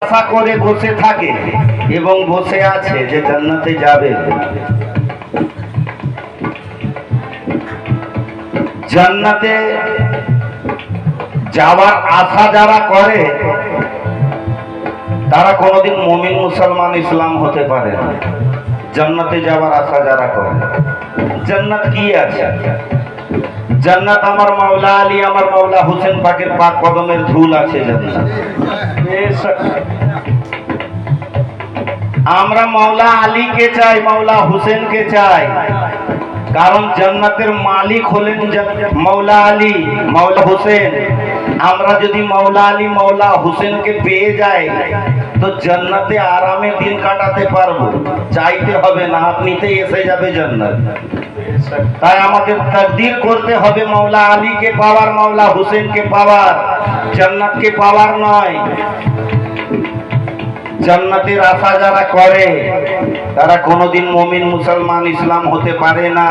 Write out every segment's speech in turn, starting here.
আশা করে বসে থাকে এবং বসে আছে যে জান্নাতে যাবে। জান্নাতে যাওয়ার আশা যারা করে তারা কোনোদিন মুমিন মুসলমান ইসলাম হতে পারে না। জান্নাতে যাওয়ার আশা যারা করে, জান্নাত কি আছে? জান্নাত আমার মাওলা আলী, আমার মাওলা হুসেন পাকের পাক কদমের ধুল আছে জান্নাত। আমরা মাওলা আলীকে চাই, মাওলা হুসেনকে চাই, কারণ জান্নাতের মালিক হলেন মাওলা আলী, মাওলা হুসেন। আমরা যদি মাওলা আলী, মাওলা হুসেনকে পেয়ে যাই তো জান্নাতে আরামে দিন কাটাতে পারবো, চাইতে হবে না, আপনিতেই এসে যাবে জান্নাত। তাই আমাদের তাকদীর করতে হবে মাওলা আলীকে পাওয়ার, মাওলা হুসেনকে পাওয়ার, জান্নাতকে পাওয়ার নয়। জান্নাতের আশা যারা করে তারা কোনোদিন মুমিন মুসলমান ইসলাম হতে পারে না।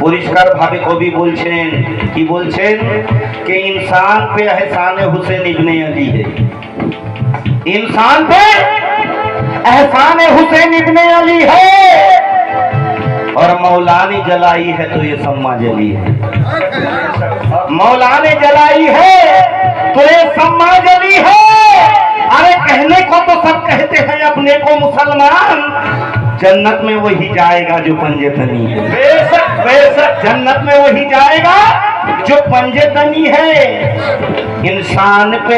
পরিষ্কার ভাবে কবি বলছেন, কি বলছেন? কে ইনসান पे एहसान हुसैन इब्ने अली है, इंसान पे एहसान हुसैन इब्ने अली है, और मौला ने जलाई है तो ये सम्मा जली है। मौला ने जलाई है तो ये सम्मा जली है। अरे कहने को तो सब कहते हैं अपने को मुसलमान, जन्नत में वही जाएगा जो पंजेतनी है। बेशक बेशक जन्नत में वही जाएगा जो पंजेतनी है। इंसान पे